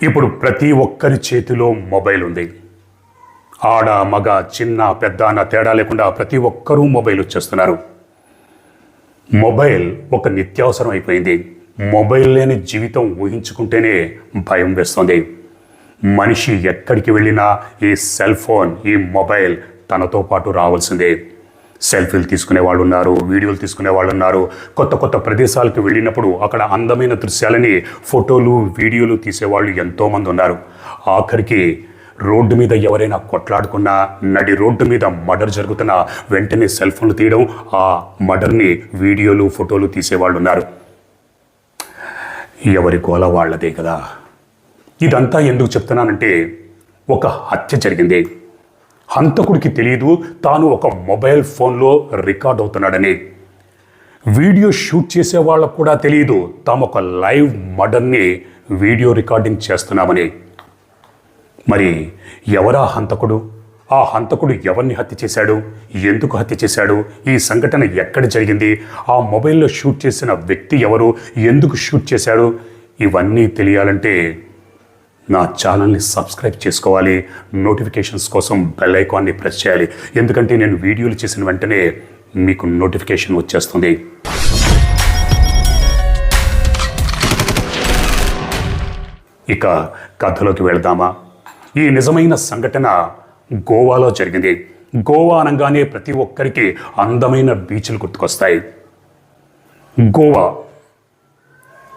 ఇప్పుడు ప్రతి ఒక్కరి చేతిలో మొబైల్ ఉంది. ఆడ మగ చిన్న పెద్ద అన్న తేడా లేకుండా ప్రతి ఒక్కరూ మొబైల్ వచ్చేస్తున్నారు. మొబైల్ ఒక నిత్యావసరం అయిపోయింది. మొబైల్ లేని జీవితం ఊహించుకుంటేనే భయం వేస్తుంది. మనిషి ఎక్కడికి వెళ్ళినా ఈ సెల్ ఫోన్, ఈ మొబైల్ తనతో పాటు రావాల్సిందే. సెల్ఫీలు తీసుకునే వాళ్ళు ఉన్నారు, వీడియోలు తీసుకునే వాళ్ళు ఉన్నారు. కొత్త కొత్త ప్రదేశాలకు వెళ్ళినప్పుడు అక్కడ అందమైన దృశ్యాలని ఫోటోలు వీడియోలు తీసేవాళ్ళు ఎంతోమంది ఉన్నారు. ఆఖరికి రోడ్డు మీద ఎవరైనా కొట్లాడుకున్నా, నడి రోడ్డు మీద మర్డర్ జరుగుతున్నా వెంటనే సెల్ ఫోన్లు తీయడం, ఆ మర్డర్ని వీడియోలు ఫోటోలు తీసేవాళ్ళు ఉన్నారు. ఎవరి గోల వాళ్ళదే కదా. ఇదంతా ఎందుకు చెప్తున్నానంటే, ఒక హత్య జరిగింది. హంతకుడికి తెలియదు తాను ఒక మొబైల్ ఫోన్లో రికార్డ్ అవుతున్నాడని. వీడియో షూట్ చేసే వాళ్ళకు కూడా తెలియదు తాము ఒక లైవ్ మర్డర్ని వీడియో రికార్డింగ్ చేస్తున్నామని. మరి ఎవరా హంతకుడు? ఆ హంతకుడు ఎవరిని హత్య చేశాడు? ఎందుకు హత్య చేశాడు? ఈ సంఘటన ఎక్కడ జరిగింది? ఆ మొబైల్లో షూట్ చేసిన వ్యక్తి ఎవరు? ఎందుకు షూట్ చేశాడు? ఇవన్నీ తెలియాలంటే నా ఛానల్ని సబ్స్క్రైబ్ చేసుకోవాలి. నోటిఫికేషన్స్ కోసం బెల్ ఐకాన్ని ప్రెస్ చేయాలి. ఎందుకంటే నేను వీడియోలు చేసిన వెంటనే మీకు నోటిఫికేషన్ వచ్చేస్తుంది. ఇక కథలోకి వెళదామా? ఈ నిజమైన సంఘటన గోవాలో జరిగింది. గోవా అనగానే ప్రతి ఒక్కరికి అందమైన బీచ్లు గుర్తుకొస్తాయి. గోవా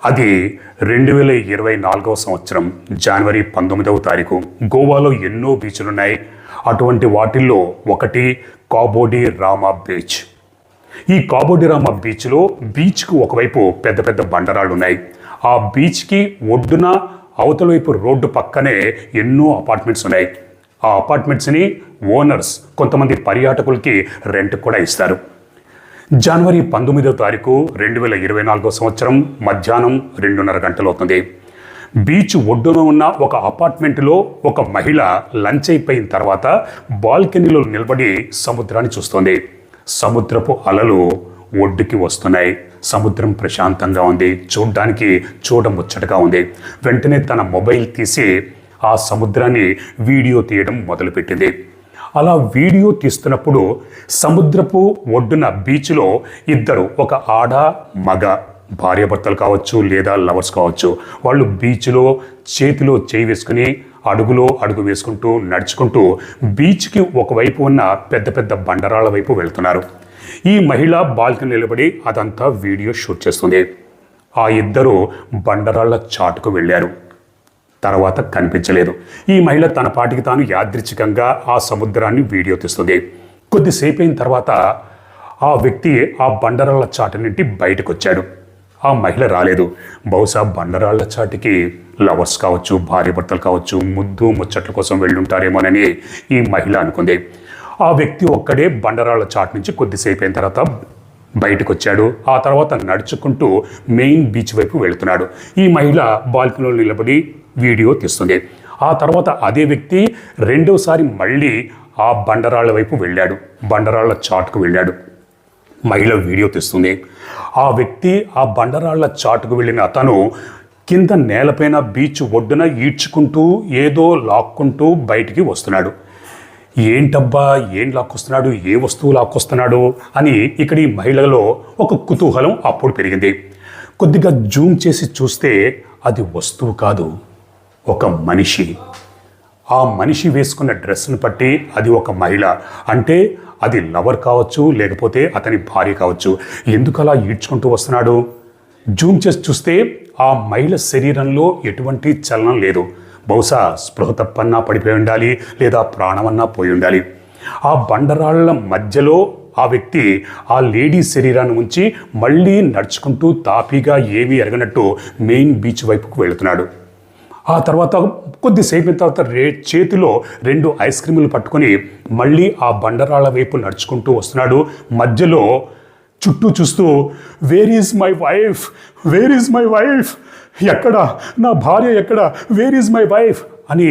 అది 2024 సంవత్సరం జనవరి 19వ తారీఖు. గోవాలో ఎన్నో బీచ్లున్నాయి. అటువంటి వాటిల్లో ఒకటి కాబోడి రామా బీచ్. ఈ కాబోడి రామా బీచ్లో బీచ్కు ఒకవైపు పెద్ద పెద్ద బండరాళ్ళు ఉన్నాయి. ఆ బీచ్కి ఒడ్డున అవతల వైపు రోడ్డు పక్కనే ఎన్నో అపార్ట్మెంట్స్ ఉన్నాయి. ఆ అపార్ట్మెంట్స్ని ఓనర్స్ కొంతమంది పర్యాటకులకి రెంట్ కూడా ఇస్తారు. జనవరి 19వ తారీఖు 2024 సంవత్సరం మధ్యాహ్నం 2:30 గంటలు అవుతుంది. బీచ్ ఒడ్డున ఉన్న ఒక అపార్ట్మెంట్లో ఒక మహిళ లంచ్ అయిపోయిన తర్వాత బాల్కనీలో నిలబడి సముద్రాన్ని చూస్తోంది. సముద్రపు అలలు ఒడ్డుకి వస్తున్నాయి. సముద్రం ప్రశాంతంగా ఉంది. చూడ్డానికి చూడముచ్చటగా ఉంది. వెంటనే తన మొబైల్ తీసి ఆ సముద్రాన్ని వీడియో తీయడం మొదలుపెట్టింది. అలా వీడియో తీస్తున్నప్పుడు సముద్రపు ఒడ్డున బీచ్లో ఇద్దరు, ఒక ఆడ మగ, భార్యాభర్తలు కావచ్చు లేదా లవర్స్ కావచ్చు, వాళ్ళు బీచ్లో చేతిలో చేయి వేసుకుని అడుగులో అడుగు వేసుకుంటూ నడుచుకుంటూ బీచ్కి ఒకవైపు ఉన్న పెద్ద పెద్ద బండరాళ్ళ వైపు వెళ్తున్నారు. ఈ మహిళ బాల్కనీ నిలబడి అదంతా వీడియో షూట్ చేస్తుంది. ఆ ఇద్దరు బండరాళ్ళ చాటుకు వెళ్ళారు. తర్వాత కనిపించలేదు. ఈ మహిళ తన పాటికి తాను యాదృచ్ఛికంగా ఆ సముద్రాన్ని వీడియో తీస్తుంది. కొద్దిసేపు అయిన తర్వాత ఆ వ్యక్తి ఆ బండరాళ్ళ చాటు నుండి బయటకు వచ్చాడు. ఆ మహిళ రాలేదు. బహుశా బండరాళ్ళ చాటుకి లవర్స్ కావచ్చు, భార్యాభర్తలు కావచ్చు, ముద్దు ముచ్చట్ల కోసం వెళ్ళుంటారేమోనని ఈ మహిళ అనుకుంది. ఆ వ్యక్తి ఒక్కడే బండరాళ్ళ చాటు నుంచి కొద్దిసేపు అయిన తర్వాత బయటకు వచ్చాడు. ఆ తర్వాత నడుచుకుంటూ మెయిన్ బీచ్ వైపు వెళుతున్నాడు. ఈ మహిళ బాల్కనీలో నిలబడి వీడియో తీస్తుంది. ఆ తర్వాత అదే వ్యక్తి రెండోసారి మళ్ళీ ఆ బండరాళ్ళ వైపు వెళ్ళాడు. బండరాళ్ళ చాటుకు వెళ్ళాడు. మహిళ వీడియో తీస్తుంది. ఆ వ్యక్తి ఆ బండరాళ్ళ చాటుకు వెళ్ళిన అతను కింద నేలపైన బీచ్ ఒడ్డున ఈడ్చుకుంటూ ఏదో లాక్కుంటూ బయటికి వస్తున్నాడు. ఏంటబ్బా, ఏం లాక్కొస్తున్నాడు, ఏ వస్తువు లాక్కొస్తున్నాడు అని ఇక్కడ ఈ మహిళలో ఒక కుతూహలం అప్పుడు పెరిగింది. కొద్దిగా జూమ్ చేసి చూస్తే అది వస్తువు కాదు, ఒక మనిషి. ఆ మనిషి వేసుకున్న డ్రెస్ను బట్టి అది ఒక మహిళ. అంటే అది లవర్ కావచ్చు, లేకపోతే అతని భార్య కావచ్చు. ఎందుకు అలా ఈడ్చుకుంటూ వస్తున్నాడు? జూమ్ చేసి చూస్తే ఆ మహిళ శరీరంలో ఎటువంటి చలనం లేదు. బహుశా స్పృహ తప్పన్నా పడిపోయి ఉండాలి, లేదా ప్రాణమన్నా పోయి ఉండాలి. ఆ బండరాళ్ల మధ్యలో ఆ వ్యక్తి ఆ లేడీ శరీరాన్ని ఉంచి మళ్ళీ నడుచుకుంటూ తాపీగా ఏమీ ఎరగనట్టు మెయిన్ బీచ్ వైపుకు వెళుతున్నాడు. ఆ తర్వాత కొద్దిసేపు తర్వాత చేతిలో 2 ఐస్ క్రీములు పట్టుకొని మళ్ళీ ఆ బండరాళ్ళ వైపు నడుచుకుంటూ వస్తున్నాడు. మధ్యలో చుట్టూ చూస్తూ, where is my wife, where is my wife, ఎక్కడ నా భార్య, ఎక్కడ, వేర్ ఈజ్ మై వైఫ్ అని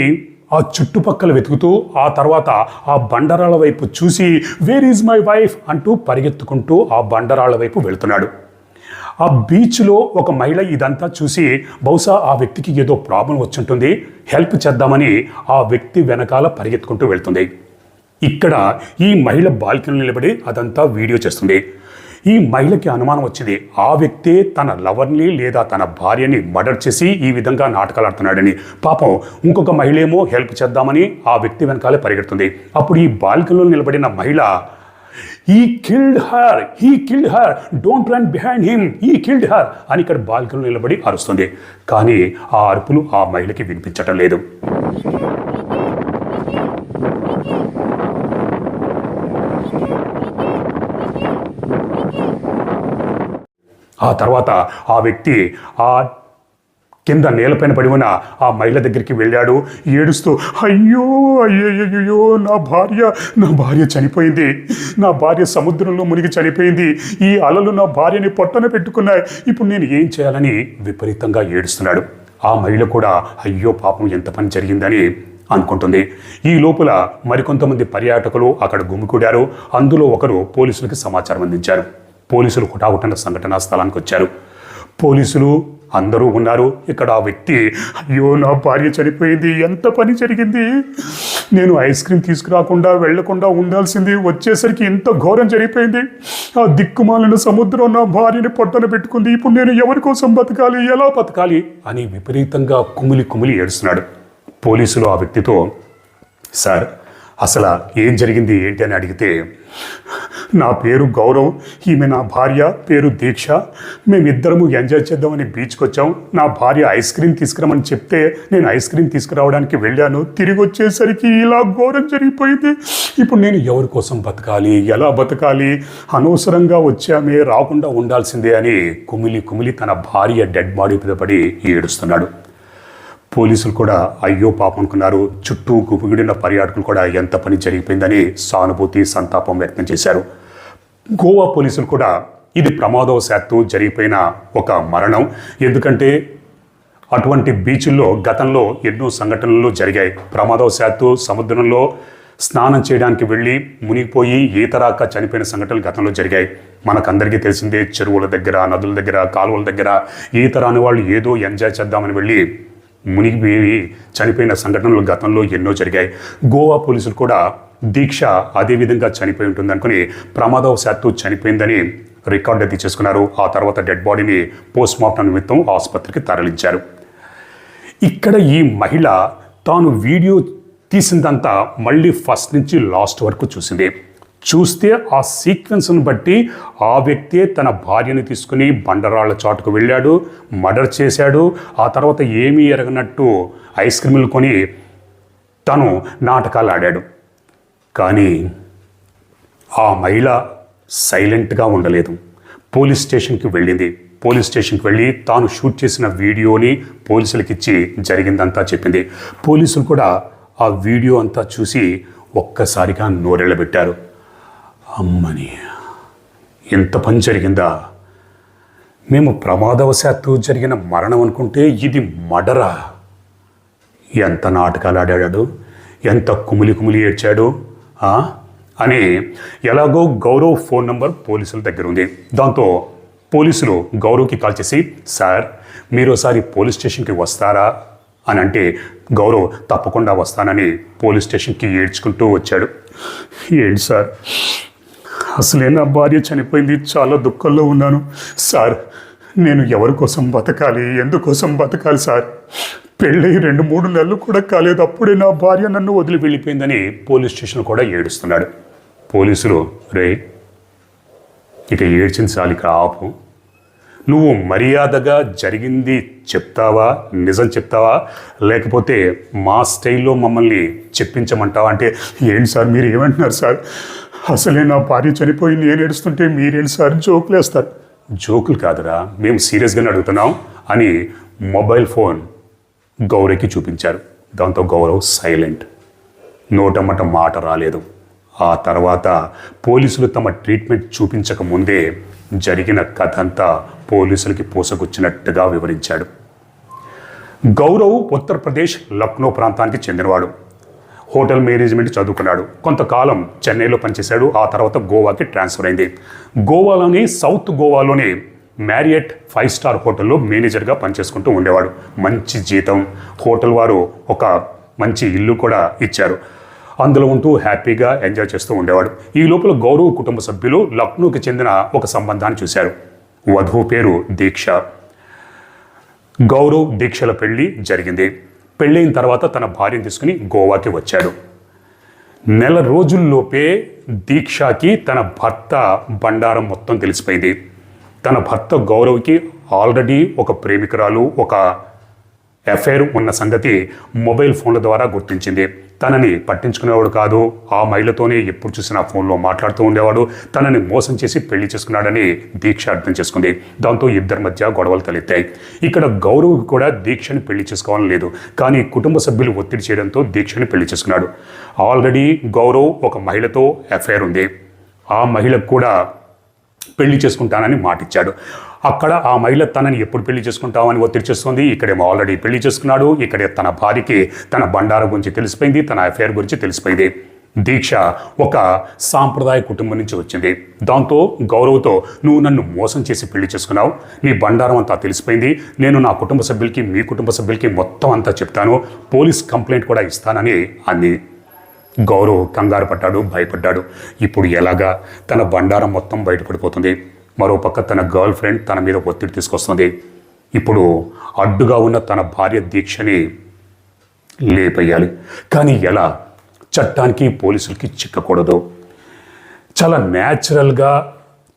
ఆ చుట్టుపక్కల వెతుకుతూ ఆ తర్వాత ఆ బండరాళ్ళ వైపు చూసి వేర్ ఈజ్ మై వైఫ్ అంటూ పరిగెత్తుకుంటూ ఆ బండరాళ్ళ వైపు వెళ్తున్నాడు. ఆ బీచ్లో ఒక మహిళ ఇదంతా చూసి బహుశా ఆ వ్యక్తికి ఏదో ప్రాబ్లం వచ్చుంటుంది, హెల్ప్ చేద్దామని ఆ వ్యక్తి వెనకాల పరిగెత్తుకుంటూ వెళ్తుంది. ఇక్కడ ఈ మహిళ బాల్కనీలో నిలబడి అదంతా వీడియో చేస్తుంది. ఈ మహిళకి అనుమానం వచ్చింది, ఆ వ్యక్తే తన లవర్ని లేదా తన భార్యని మర్డర్ చేసి ఈ విధంగా నాటకాలు ఆడుతున్నాడని. పాపం ఇంకొక మహిళ ఏమో హెల్ప్ చేద్దామని ఆ వ్యక్తి వెనకాలే పరిగెడుతుంది. అప్పుడు ఈ బాల్కనీలో నిలబడిన మహిళ, he killed her, don't run behind him, he killed her అని ఇక్కడ బాల్కనీలో నిలబడి అరుస్తుంది. కానీ ఆ అరుపులు ఆ మహిళకి వినిపించటం లేదు. ఆ తర్వాత ఆ వ్యక్తి ఆ కింద నేలపైన పడి ఉన్న ఆ మహిళ దగ్గరికి వెళ్ళాడు. ఏడుస్తూ, అయ్యో అయ్యయ్యో నా భార్య చనిపోయింది, నా భార్య సముద్రంలో మునిగి చనిపోయింది, ఈ అలలు నా భార్యని పొట్టన పెట్టుకున్నాయి, ఇప్పుడు నేను ఏం చేయాలని విపరీతంగా ఏడుస్తున్నాడు. ఆ మహిళ కూడా అయ్యో పాపం ఎంత పని జరిగిందని అనుకుంటుంది. ఈ లోపల మరికొంతమంది పర్యాటకులు అక్కడ గుమికూడారు. అందులో ఒకరు పోలీసులకు సమాచారం అందించారు. పోలీసులు హుటాహుటిన సంఘటనా స్థలానికి వచ్చారు. పోలీసులు అందరూ ఉన్నారు. ఇక్కడ ఆ వ్యక్తి, అయ్యో నా భార్య చనిపోయింది, ఎంత పని జరిగింది, నేను ఐస్ క్రీమ్ తీసుకురాకుండా వెళ్లకుండా ఉండాల్సింది, వచ్చేసరికి ఇంత ఘోరం జరిగిపోయింది, ఆ దిక్కుమాలిన సముద్రం నా భార్యని పొట్టన పెట్టుకుంది, ఇప్పుడు నేను ఎవరి కోసం బతకాలి, ఎలా బతకాలి అని విపరీతంగా కుమిలి ఏడుస్తున్నాడు. పోలీసులు ఆ వ్యక్తితో, సార్ అసలు ఏం జరిగింది ఏంటి అని అడిగితే, నా పేరు గౌరవ్, ఈమె నా భార్య పేరు దీక్ష, మేమిద్దరము ఎంజాయ్ చేద్దామని బీచ్కి వచ్చాం, నా భార్య ఐస్ క్రీమ్ తీసుకురామని చెప్తే నేను ఐస్ క్రీమ్ తీసుకురావడానికి వెళ్ళాను, తిరిగి వచ్చేసరికి ఇలా ఘోరం జరిగిపోయింది, ఇప్పుడు నేను ఎవరి కోసం బతకాలి, ఎలా బతకాలి, అనవసరంగా వచ్చామే, రాకుండా ఉండాల్సిందే అని కుమిలి తన భార్య డెడ్ బాడీ మీద పడి ఏడుస్తున్నాడు. పోలీసులు కూడా అయ్యో పాపం అనుకున్నారు. చుట్టూ గుమిగూడిన పర్యాటకులు కూడా ఎంత పని జరిగిపోయిందని సానుభూతి సంతాపం వ్యక్తం చేశారు. గోవా పోలీసులు కూడా ఇది ప్రమాదవశాత్తు జరిగిపోయిన ఒక మరణం, ఎందుకంటే అటువంటి బీచ్ల్లో గతంలో ఎన్నో సంఘటనలు జరిగాయి. ప్రమాదవశాత్తు సముద్రంలో స్నానం చేయడానికి వెళ్ళి మునిగిపోయి ఈతరాక చనిపోయిన సంఘటనలు గతంలో జరిగాయి. మనకందరికీ తెలిసిందే, చెరువుల దగ్గర, నదుల దగ్గర, కాలువల దగ్గర ఈత రాని వాళ్ళు ఏదో ఎంజాయ్ చేద్దామని వెళ్ళి మునిగిపోయి చనిపోయిన సంఘటనలు గతంలో ఎన్నో జరిగాయి. గోవా పోలీసులు కూడా దీక్ష అదేవిధంగా చనిపోయి ఉంటుంది అనుకుని ప్రమాదవశాత్తు చనిపోయిందని రికార్డు అది చేసుకున్నారు. ఆ తర్వాత డెడ్ బాడీని పోస్ట్మార్టం నిమిత్తం ఆసుపత్రికి తరలించారు. ఇక్కడ ఈ మహిళ తాను వీడియో తీసిందంతా మళ్ళీ ఫస్ట్ నుంచి లాస్ట్ వరకు చూస్తే ఆ సీక్వెన్స్ను బట్టి ఆ వ్యక్తే తన భార్యని తీసుకుని బండరాళ్ల చాటుకు వెళ్ళాడు, మర్డర్ చేశాడు. ఆ తర్వాత ఏమీ ఎరగనట్టు ఐస్ క్రీములు కొని తను నాటకాలు ఆడాడు. కానీ ఆ మహిళ సైలెంట్గా ఉండలేదు. పోలీస్ స్టేషన్కి వెళ్ళింది. పోలీస్ స్టేషన్కి వెళ్ళి తాను షూట్ చేసిన వీడియోని పోలీసులకు ఇచ్చి జరిగిందంతా చెప్పింది. పోలీసులు కూడా ఆ వీడియో అంతా చూసి ఒక్కసారిగా నోరెళ్ళబెట్టారు. అమ్మని, ఎంత పని జరిగిందా, మేము ప్రమాదవశాత్తు జరిగిన మరణం అనుకుంటే ఇది మర్డరా, ఎంత నాటకాలు ఆడాడు, ఎంత కుమిలి ఏడ్చాడు అని. ఎలాగో గౌరవ్ ఫోన్ నంబర్ పోలీసుల దగ్గర ఉంది. దాంతో పోలీసులు గౌరవ్కి కాల్ చేసి, సార్ మీరు ఒకసారి పోలీస్ స్టేషన్కి వస్తారా అని అంటే, గౌరవ్ తప్పకుండా వస్తానని పోలీస్ స్టేషన్కి ఏడ్చుకుంటూ వచ్చాడు. ఏంటి సార్, అసలే నా భార్య చనిపోయింది, చాలా దుఃఖంలో ఉన్నాను సార్, నేను ఎవరి కోసం బతకాలి, ఎందుకోసం బతకాలి సార్, పెళ్ళి 2-3 నెలలు కూడా కాలేదు, అప్పుడే నా భార్య నన్ను వదిలి వెళ్ళిపోయిందని పోలీస్ స్టేషన్ కూడా ఏడుస్తున్నాడు. పోలీసులు, రే ఇక ఏడ్చింది చాలు, ఇక ఆపు, నువ్వు మర్యాదగా జరిగింది చెప్తావా, నిజం చెప్తావా, లేకపోతే మా స్టైల్లో మమ్మల్ని చెప్పించమంటావా అంటే, ఏంటి సార్ మీరు ఏమంటున్నారు సార్, అసలే నా భార్య చనిపోయి నేను ఏడుస్తుంటే మీరేంటి సార్ జోకులు వేస్తారు. జోకులు కాదురా, మేము సీరియస్గానే అడుగుతున్నాం అని మొబైల్ ఫోన్ గౌరవ్కి చూపించారు. దాంతో గౌరవ్ సైలెంట్, నోటమ్మట మాట రాలేదు. ఆ తర్వాత పోలీసులు తమ ట్రీట్మెంట్ చూపించక ముందే జరిగిన కథ అంతా పోలీసులకి పూసగుచ్చినట్టుగా వివరించాడు. గౌరవ్ ఉత్తరప్రదేశ్ లక్నో ప్రాంతానికి చెందినవాడు. హోటల్ మేనేజ్మెంట్ చదువుకున్నాడు. కొంతకాలం చెన్నైలో పనిచేశాడు. ఆ తర్వాత గోవాకి ట్రాన్స్ఫర్ అయింది. గోవాలోని సౌత్ గోవాలోని మ్యారియట్ 5-స్టార్ హోటల్లో మేనేజర్గా పనిచేసుకుంటూ ఉండేవాడు. మంచి జీతం, హోటల్ వారు ఒక మంచి ఇల్లు కూడా ఇచ్చారు. అందులో ఉంటూ హ్యాపీగా ఎంజాయ్ చేస్తూ ఉండేవాడు. ఈ లోపల గౌరవ్ కుటుంబ సభ్యులు లక్నోకి చెందిన ఒక సంబంధాన్ని చూశారు. వధువు పేరు దీక్ష. గౌరవ్ దీక్షల పెళ్లి జరిగింది. పెళ్ళైన తర్వాత తన భార్యను తీసుకుని గోవాకి వచ్చాడు. నెల రోజుల్లోపే దీక్షకి తన భర్త బండారం మొత్తం తెలిసిపోయింది. తన భర్త గౌరవ్కి ఆల్రెడీ ఒక ప్రేమికురాలు, ఒక అఫైర్ ఉన్న సంగతి మొబైల్ ఫోన్ల ద్వారా గుర్తించింది. తనని పట్టించుకునేవాడు కాదు, ఆ మహిళతోనే ఎప్పుడు చూసినా ఫోన్లో మాట్లాడుతూ ఉండేవాడు, తనని మోసం చేసి పెళ్లి చేసుకున్నాడని దీక్ష అర్థం చేసుకుంది. దాంతో ఇద్దరి మధ్య గొడవలు తలెత్తాయి. ఇక్కడ గౌరవ్కి కూడా దీక్షని పెళ్లి చేసుకోవాలని లేదు, కానీ కుటుంబ సభ్యులు ఒత్తిడి చేయడంతో దీక్షని పెళ్లి చేసుకున్నాడు. ఆల్రెడీ గౌరవ్ ఒక మహిళతో అఫైర్ ఉంది. ఆ మహిళకు కూడా పెళ్లి చేసుకుంటానని మాటిచ్చాడు. అక్కడ ఆ మహిళ తనని ఎప్పుడు పెళ్లి చేసుకుంటామని ఒత్తిడి చేస్తుంది. ఇక్కడేమో ఆల్రెడీ పెళ్లి చేసుకున్నాడు. ఇక్కడే తన భార్యకి తన బండారం గురించి తెలిసిపోయింది, తన అఫైర్ గురించి తెలిసిపోయింది. దీక్ష ఒక సాంప్రదాయ కుటుంబం నుంచి వచ్చింది. దాంతో గౌరవ్తో, నువ్వు నన్ను మోసం చేసి పెళ్లి చేసుకున్నావు, నీ బండారం అంతా తెలిసిపోయింది, నేను నా కుటుంబ సభ్యులకి మీ కుటుంబ సభ్యులకి మొత్తం అంతా చెప్తాను, పోలీస్ కంప్లైంట్ కూడా ఇస్తానని అంది. గౌరవ్ కంగారు పడ్డాడు, భయపడ్డాడు. ఇప్పుడు ఎలాగా? తన బండారం మొత్తం బయటపడిపోతుంది. మరోపక్క తన గర్ల్ ఫ్రెండ్ తన మీద ఒత్తిడి తీసుకొస్తుంది. ఇప్పుడు అడ్డుగా ఉన్న తన భార్య దీక్షని లేపేయాలి. కానీ ఎలా? చట్టానికి పోలీసులకి చిక్కకూడదు. చాలా న్యాచురల్గా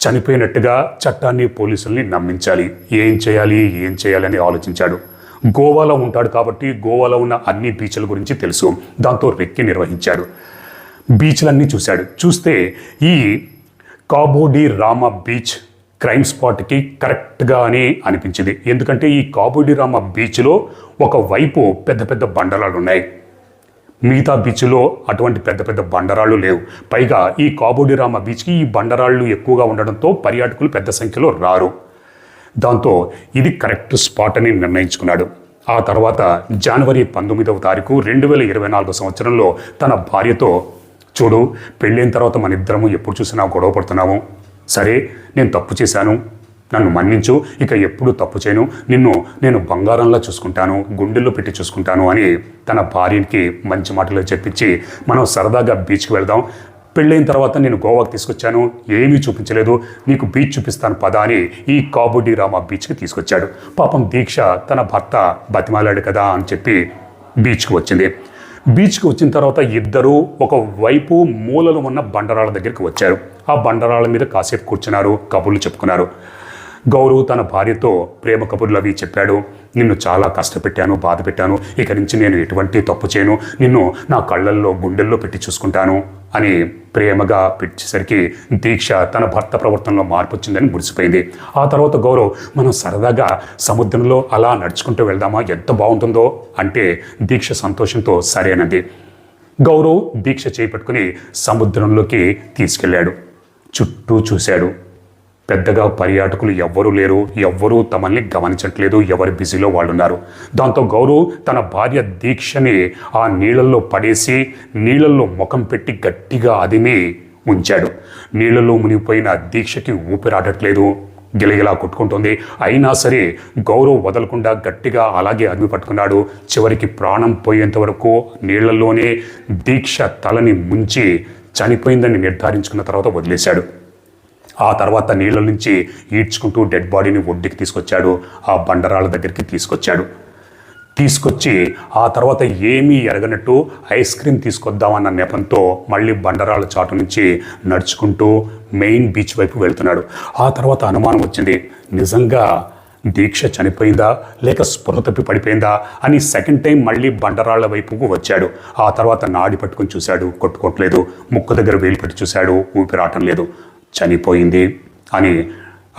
చనిపోయినట్టుగా చట్టాన్ని పోలీసుల్ని నమ్మించాలి. ఏం చేయాలి అని ఆలోచించాడు. గోవాలో ఉంటాడు కాబట్టి గోవాలో ఉన్న అన్ని బీచ్ల గురించి తెలుసు. దాంతో రెక్కి నిర్వహించాడు. బీచ్లన్నీ చూశాడు. చూస్తే ఈ కాబోడి రామ బీచ్ క్రైమ్ స్పాట్కి కరెక్ట్గా అని అనిపించింది. ఎందుకంటే ఈ కాబోడి రామ బీచ్లో ఒకవైపు పెద్ద పెద్ద బండరాళ్ళు ఉన్నాయి, మిగతా బీచ్లో అటువంటి పెద్ద పెద్ద బండరాళ్ళు లేవు. పైగా ఈ కాబోడి రామ బీచ్కి ఈ బండరాళ్ళు ఎక్కువగా ఉండడంతో పర్యాటకులు పెద్ద సంఖ్యలో రారు. దాంతో ఇది కరెక్ట్ స్పాట్ అని నిర్ణయించుకున్నాడు. ఆ తర్వాత జనవరి 19వ తారీఖు 2024 సంవత్సరంలో తన భార్యతో, చూడు, పెళ్ళైన తర్వాత మన ఇద్దరము ఎప్పుడు చూసినా గొడవ పడుతున్నాము, సరే నేను తప్పు చేశాను, నన్ను మన్నించు, ఇక ఎప్పుడు తప్పు చేయను, నేను బంగారంలా చూసుకుంటాను, గుండెల్లో పెట్టి చూసుకుంటాను అని తన భార్యకి మంచి మాటలు చెప్పించి, మనం సరదాగా బీచ్కి వెళ్దాం, పెళ్ళైన తర్వాత నేను గోవాకి తీసుకొచ్చాను, ఏమీ చూపించలేదు, నీకు బీచ్ చూపిస్తాను పదా అని ఈ కాబోడి రామ బీచ్కి తీసుకొచ్చాడు. పాపం దీక్ష తన భర్త బతిమాలాడు కదా అని చెప్పి బీచ్కి వచ్చింది. బీచ్కి వచ్చిన తర్వాత ఇద్దరూ ఒకవైపు మూలలు ఉన్న బండరాళ్ళ దగ్గరికి వచ్చారు. ఆ బండరాళ్ళ మీద కాసేపు కూర్చున్నారు, కబుర్లు చెప్పుకున్నారు. గౌరవ్ తన భార్యతో ప్రేమ కబుర్లు అవి చెప్పాడు. నిన్ను చాలా కష్టపెట్టాను, బాధ పెట్టాను, ఇక నుంచి నేను ఎటువంటి తప్పు చేయను, నిన్ను నా కళ్ళల్లో గుండెల్లో పెట్టి చూసుకుంటాను అని ప్రేమగా పెట్టేసరికి దీక్ష తన భర్త ప్రవర్తనలో మార్పు వచ్చిందని మురిసిపోయింది. ఆ తర్వాత గౌరవ్, మనం సరదాగా సముద్రంలో అలా నడుచుకుంటూ వెళ్దామా, ఎంత బాగుంటుందో అంటే దీక్ష సంతోషంతో సరేనంది. గౌరవ్ దీక్ష చేపట్టుకుని సముద్రంలోకి తీసుకెళ్ళాడు. చుట్టూ చూశాడు. పెద్దగా పర్యాటకులు ఎవ్వరూ లేరు, ఎవ్వరూ తమల్ని గమనించట్లేదు, ఎవరి బిజీలో వాళ్ళు ఉన్నారు. దాంతో గౌరవ్ తన భార్య దీక్షని ఆ నీళ్ళల్లో పడేసి నీళ్ళల్లో ముఖం పెట్టి గట్టిగా అదిమి ఉంచాడు. నీళ్ళల్లో మునిగిపోయిన దీక్షకి ఊపిరాడట్లేదు, గిలగిలా కొట్టుకుంటుంది. అయినా సరే గౌరవ్ వదలకుండా గట్టిగా అలాగే అదిమి పట్టుకున్నాడు. చివరికి ప్రాణం పోయేంత వరకు నీళ్లలోనే దీక్ష తలని ముంచి చనిపోయిందని నిర్ధారించుకున్న తర్వాత వదిలేశాడు. ఆ తర్వాత నీళ్ళ నుంచి ఈడ్చుకుంటూ డెడ్ బాడీని ఒడ్డుకి తీసుకొచ్చాడు. ఆ బండరాళ్ళ దగ్గరికి తీసుకొచ్చి ఆ తర్వాత ఏమీ ఎరగనట్టు ఐస్ క్రీమ్ తీసుకొద్దామన్న నెపంతో మళ్ళీ బండరాళ్ళ చాటు నుంచి నడుచుకుంటూ మెయిన్ బీచ్ వైపు వెళ్తున్నాడు. ఆ తర్వాత అనుమానం వచ్చింది, నిజంగా దీక్ష చనిపోయిందా లేక స్పృహ తప్పి పడిపోయిందా అని సెకండ్ టైం మళ్ళీ బండరాళ్ల వైపుకు వచ్చాడు. ఆ తర్వాత నాడి పట్టుకొని చూశాడు, కొట్టుకోవట్లేదు. ముక్కు దగ్గర వేలు పెట్టి చూశాడు, ఊపిరాటం లేదు, చనిపోయింది అని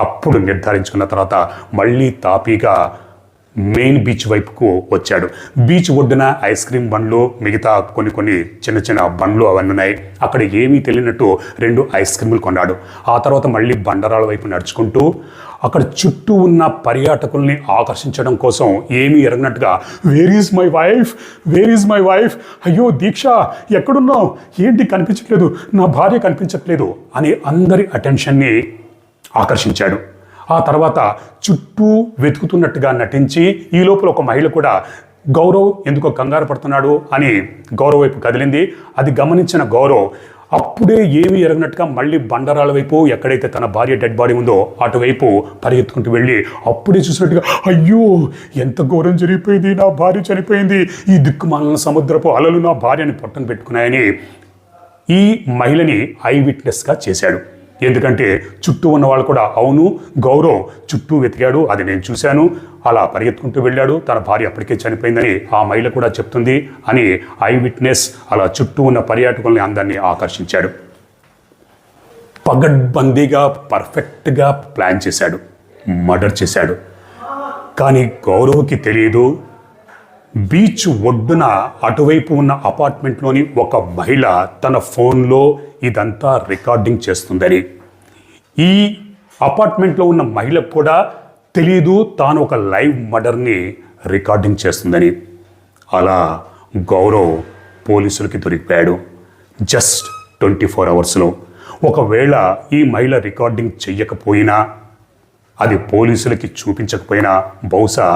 అప్పుడు నిర్ధారించుకున్న తర్వాత మళ్ళీ తాపీగా మెయిన్ బీచ్ వైపుకు వచ్చాడు. బీచ్ ఒడ్డున ఐస్ క్రీమ్ బండ్లు, మిగతా కొన్ని చిన్న చిన్న బండ్లు అవన్నీ ఉన్నాయి. అక్కడ ఏమీ తెలియనట్టు 2 ఐస్ క్రీములు కొన్నాడు. ఆ తర్వాత మళ్ళీ బండరాల వైపు నడుచుకుంటూ అక్కడ చుట్టూ ఉన్న పర్యాటకుల్ని ఆకర్షించడం కోసం ఏమీ ఎరగనట్టుగా, వేర్ ఈజ్ మై వైఫ్, అయ్యో దీక్ష ఎక్కడున్నావు, ఏంటి కనిపించట్లేదు, నా భార్య కనిపించట్లేదు అని అందరి అటెన్షన్ని ఆకర్షించాడు. ఆ తర్వాత చుట్టూ వెతుకుతున్నట్టుగా నటించి ఈ లోపల ఒక మహిళ కూడా గౌరవ్ ఎందుకో కంగారు పడుతున్నాడు అని గౌరవ్ వైపు కదిలింది. అది గమనించిన గౌరవ్ అప్పుడే ఏమీ ఎరగనట్టుగా మళ్ళీ బండరాల వైపు ఎక్కడైతే తన భార్య డెడ్ బాడీ ఉందో అటువైపు పరిగెత్తుకుంటూ వెళ్ళి అప్పుడే చూసినట్టుగా అయ్యో ఎంత ఘోరం జరిగిపోయింది, నా భార్య చనిపోయింది, ఈ దిక్కుమాలిన సముద్రపు అలలు నా భార్యని పొట్టను పెట్టుకున్నాయని ఈ మహిళని ఐ విట్నెస్గా చేశాడు. ఎందుకంటే చుట్టూ ఉన్న వాళ్ళు కూడా అవును గౌరవ్ చుట్టూ వెతికాడు, అది నేను చూశాను, అలా పరిగెత్తుకుంటూ వెళ్ళాడు, తన భార్య అప్పటికే చనిపోయిందని ఆ మహిళ కూడా చెప్తుంది అని ఐ విట్నెస్ అలా చుట్టూ ఉన్న పర్యాటకుల్ని అందరినీ ఆకర్షించాడు. పగడ్బందీగా పర్ఫెక్ట్గా ప్లాన్ చేశాడు, మర్డర్ చేశాడు. కానీ గౌరవ్కి తెలియదు బీచ్ ఒడ్డున అటువైపు ఉన్న అపార్ట్మెంట్లోని ఒక మహిళ తన ఫోన్లో ఇదంతా రికార్డింగ్ చేస్తుందని. ఈ అపార్ట్మెంట్లో ఉన్న మహిళకు కూడా తెలియదు తాను ఒక లైవ్ మర్డర్ని రికార్డింగ్ చేస్తుందని. అలా గౌరవ్ పోలీసులకి దొరికిపోయాడు జస్ట్ 24 అవర్స్లో. ఒకవేళ ఈ మహిళ రికార్డింగ్ చెయ్యకపోయినా, అది పోలీసులకి చూపించకపోయినా బహుశా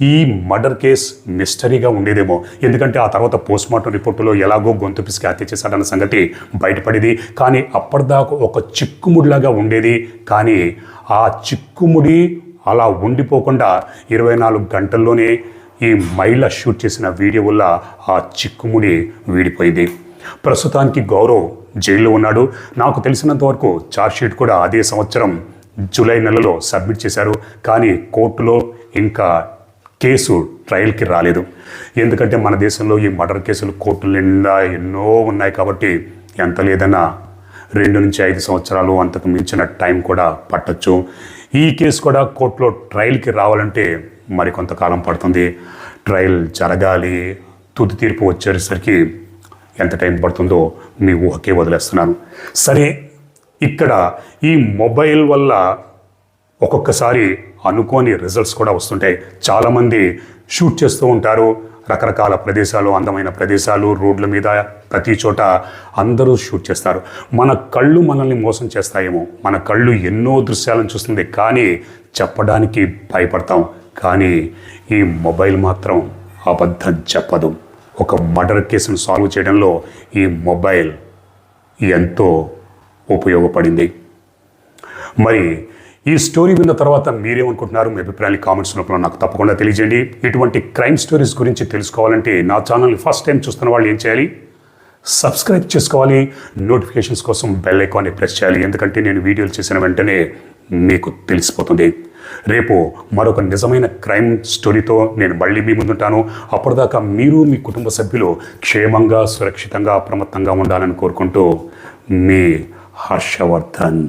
ఈ మర్డర్ కేస్ మిస్టరీగా ఉండేదేమో. ఎందుకంటే ఆ తర్వాత పోస్ట్మార్టం రిపోర్టులో ఎలాగో గొంతు పిసికి హత్య చేశాడన్న సంగతి బయటపడేది. కానీ అప్పటిదాకా ఒక చిక్కుముడిలాగా ఉండేది. కానీ ఆ చిక్కుముడి అలా ఉండిపోకుండా 24 గంటల్లోనే ఈ మహిళ షూట్ చేసిన వీడియో వల్ల ఆ చిక్కుముడి వీడిపోయింది. ప్రస్తుతానికి గౌరవ్ జైల్లో ఉన్నాడు. నాకు తెలిసినంత వరకు ఛార్జ్షీట్ కూడా అదే సంవత్సరం జూలై నెలలో సబ్మిట్ చేశారు. కానీ కోర్టులో ఇంకా కేసు ట్రయల్కి రాలేదు. ఎందుకంటే మన దేశంలో ఈ మర్డర్ కేసులు కోర్టుల నిండా ఎన్నో ఉన్నాయి కాబట్టి ఎంత లేదన్నా 2 నుంచి 5 సంవత్సరాలు అంతకు మించిన టైం కూడా పట్టచ్చు. ఈ కేసు కూడా కోర్టులో ట్రయల్కి రావాలంటే మరికొంతకాలం పడుతుంది. ట్రయల్ జరగాలి, తుది తీర్పు వచ్చేసరికి ఎంత టైం పడుతుందో మీ ఊహకే వదిలేస్తున్నాను. సరే, ఇక్కడ ఈ మొబైల్ వల్ల ఒక్కొక్కసారి అనుకోని రిజల్ట్స్ కూడా వస్తుంటాయి. చాలామంది షూట్ చేస్తూ ఉంటారు, రకరకాల ప్రదేశాలు, అందమైన ప్రదేశాలు, రోడ్ల మీద, ప్రతి చోట అందరూ షూట్ చేస్తారు. మన కళ్ళు మనల్ని మోసం చేస్తాయేమో, మన కళ్ళు ఎన్నో దృశ్యాలను చూస్తుంది కానీ చెప్పడానికి భయపడతాం. కానీ ఈ మొబైల్ మాత్రం అబద్ధం చెప్పదు. ఒక మర్డర్ కేసును సాల్వ్ చేయడంలో ఈ మొబైల్ ఎంతో ఉపయోగపడింది. మరి ఈ స్టోరీ విన్న తర్వాత మీరేమనుకుంటున్నారు? మీ అభిప్రాయాన్ని కామెంట్స్ రూపంలో నాకు తప్పకుండా తెలియజేయండి. ఇటువంటి క్రైమ్ స్టోరీస్ గురించి తెలుసుకోవాలంటే నా ఛానల్ని ఫస్ట్ టైం చూస్తున్న వాళ్ళు ఏం చేయాలి? సబ్స్క్రైబ్ చేసుకోవాలి. నోటిఫికేషన్స్ కోసం బెల్ ఐకాన్ని ప్రెస్ చేయాలి. ఎందుకంటే నేను వీడియోలు చేసిన వెంటనే మీకు తెలిసిపోతుంది. రేపు మరొక నిజమైన క్రైమ్ స్టోరీతో నేను మళ్ళీ మీ ముందుంటాను. అప్పటిదాకా మీరు, మీ కుటుంబ సభ్యులు క్షేమంగా, సురక్షితంగా, అప్రమత్తంగా ఉండాలని కోరుకుంటూ మీ హర్షవర్ధన్.